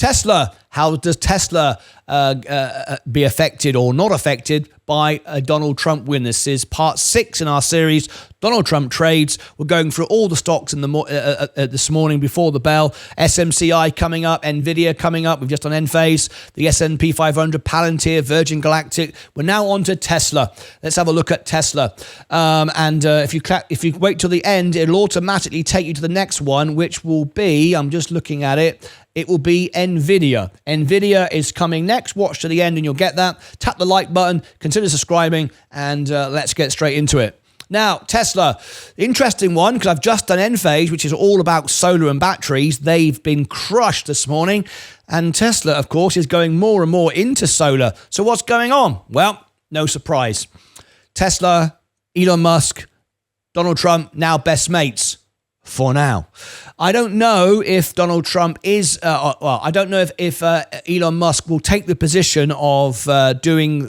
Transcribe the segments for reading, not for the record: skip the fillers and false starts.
Tesla. How does Tesla be affected or not affected by a Donald Trump win? This is part 6 in our series, Donald Trump Trades. We're going through all the stocks in this morning before the bell. SMCI coming up, Nvidia coming up. We've just done Enphase, the S&P 500, Palantir, Virgin Galactic. We're now on to Tesla. Let's have a look at Tesla. If you wait till the end, it'll automatically take you to the next one, which will be, I'm just looking at it, it will be Nvidia. Nvidia is coming next. Watch to the end and you'll get that. Tap the like button, consider subscribing, and let's get straight into it. Now, Tesla, interesting one, because I've just done Enphase, which is all about solar and batteries. They've been crushed this morning. And Tesla, of course, is going more and more into solar. So what's going on? Well, no surprise. Tesla, Elon Musk, Donald Trump, now best mates. For now. I don't know if Donald Trump is, I don't know if Elon Musk will take the position of trying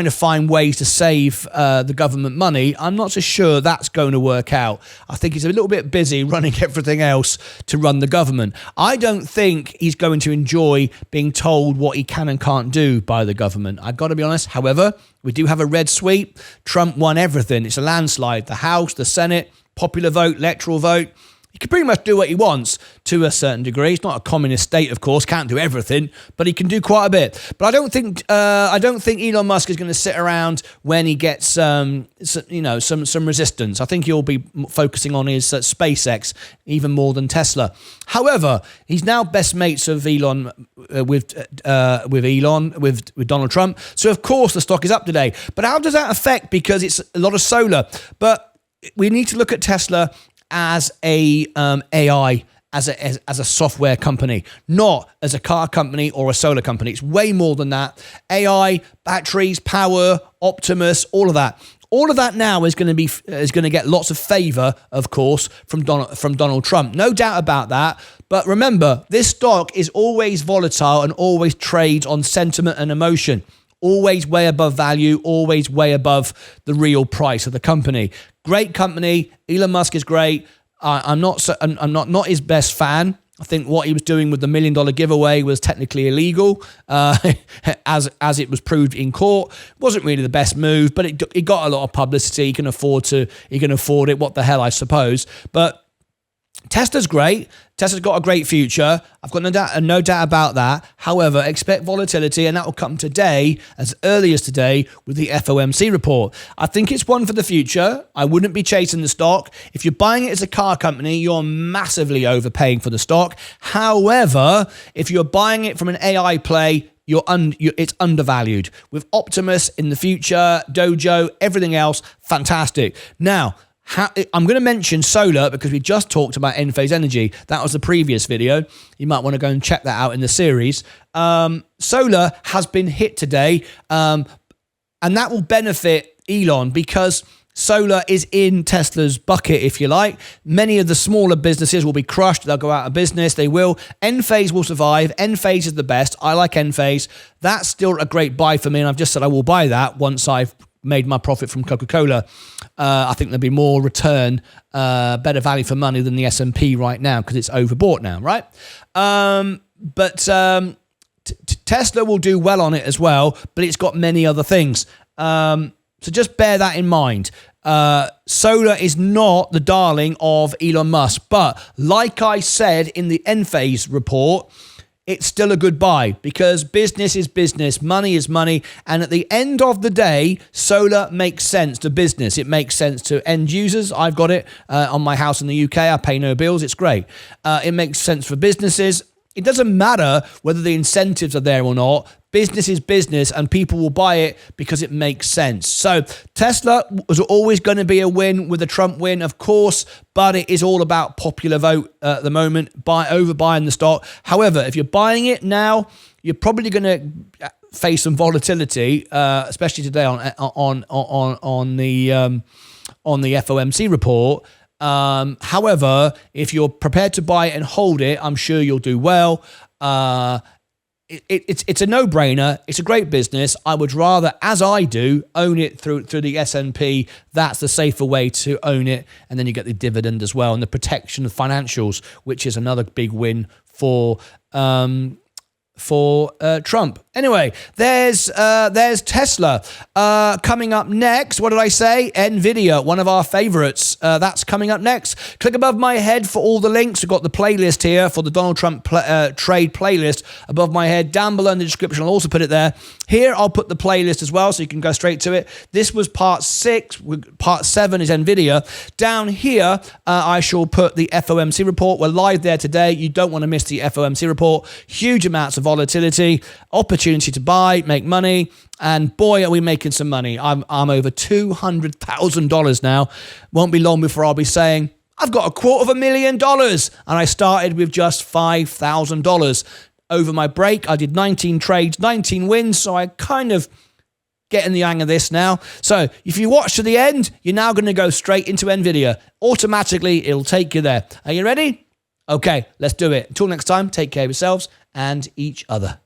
to find ways to save the government money. I'm not so sure that's going to work out. I think he's a little bit busy running everything else to run the government. I don't think he's going to enjoy being told what he can and can't do by the government. I've got to be honest. However, we do have a red sweep. Trump won everything. It's a landslide. The House, the Senate, popular vote, electoral vote. He can pretty much do what he wants to a certain degree. It's not a communist state, of course, can't do everything, but he can do quite a bit. But I don't think Elon Musk is going to sit around when he gets some resistance. I think he'll be focusing on his SpaceX even more than Tesla. However, he's now best mates of Elon with Donald Trump. So of course the stock is up today. But how does that affect? Because it's a lot of solar. But we need to look at Tesla as a AI, as a software company, not as a car company or a solar company. It's way more than that. AI, batteries, power, Optimus, all of that. All of that now is going to get lots of favor, of course, from Donald Trump. No doubt about that. But remember, this stock is always volatile and always trades on sentiment and emotion. Always way above value, always way above the real price of the company. Great company. Elon Musk is great. I'm not his best fan. I think what he was doing with the $1 million giveaway was technically illegal, as it was proved in court. It wasn't really the best move, but it got a lot of publicity. He can afford it. What the hell, I suppose. But Tesla's great. Tesla's got a great future. I've got no doubt about that. However, expect volatility, and that will come today, as early as today, with the FOMC report. I think it's one for the future. I wouldn't be chasing the stock. If you're buying it as a car company, you're massively overpaying for the stock. However, if you're buying it from an AI play, it's undervalued. With Optimus in the future, Dojo, everything else, fantastic. Now, I'm going to mention solar because we just talked about Enphase Energy. That was the previous video. You might want to go and check that out in the series. Solar has been hit today, and that will benefit Elon because solar is in Tesla's bucket, if you like. Many of the smaller businesses will be crushed. They'll go out of business. They will. Enphase will survive. Enphase is the best. I like Enphase. That's still a great buy for me, and I've just said I will buy that once I've made my profit from Coca-Cola. I think there'll be more return, better value for money than the S&P right now because it's overbought now, right? Tesla will do well on it as well, but it's got many other things. So just bear that in mind. Solar is not the darling of Elon Musk, but like I said in the Enphase report, it's still a good buy because business is business, money is money, and at the end of the day, solar makes sense to business. It makes sense to end users. I've got it on my house in the UK. I pay no bills. It's great. It makes sense for businesses. It doesn't matter whether the incentives are there or not. Business is business, and people will buy it because it makes sense. So Tesla was always going to be a win with a Trump win, of course, but it is all about popular vote at the moment, overbuying the stock. However, if you're buying it now, you're probably going to face some volatility, especially today on the FOMC report. However, if you're prepared to buy it and hold it, I'm sure you'll do well. it's a no-brainer. It's a great business. I would rather, as I do, own it through the S&P. That's the safer way to own it. And then you get the dividend as well and the protection of financials, which is another big win for Trump. Anyway, there's Tesla coming up next. What did I say? Nvidia, one of our favorites. That's coming up next. Click above my head for all the links. We've got the playlist here for the Donald Trump trade playlist above my head. Down below in the description, I'll also put it there. Here, I'll put the playlist as well, so you can go straight to it. This was part 6. Part 7 is Nvidia. Down here, I shall put the FOMC report. We're live there today. You don't want to miss the FOMC report. Huge amounts of volatility, opportunity to buy, make money, and boy, are we making some money. I'm over $200,000 now. Won't be long before I'll be saying, I've got $250,000, and I started with just $5,000. Over my break, I did 19 trades, 19 wins, so I kind of getting the hang of this now. So if you watch to the end, you're now going to go straight into Nvidia. Automatically, it'll take you there. Are you ready? Okay, let's do it. Until next time, take care of yourselves and each other.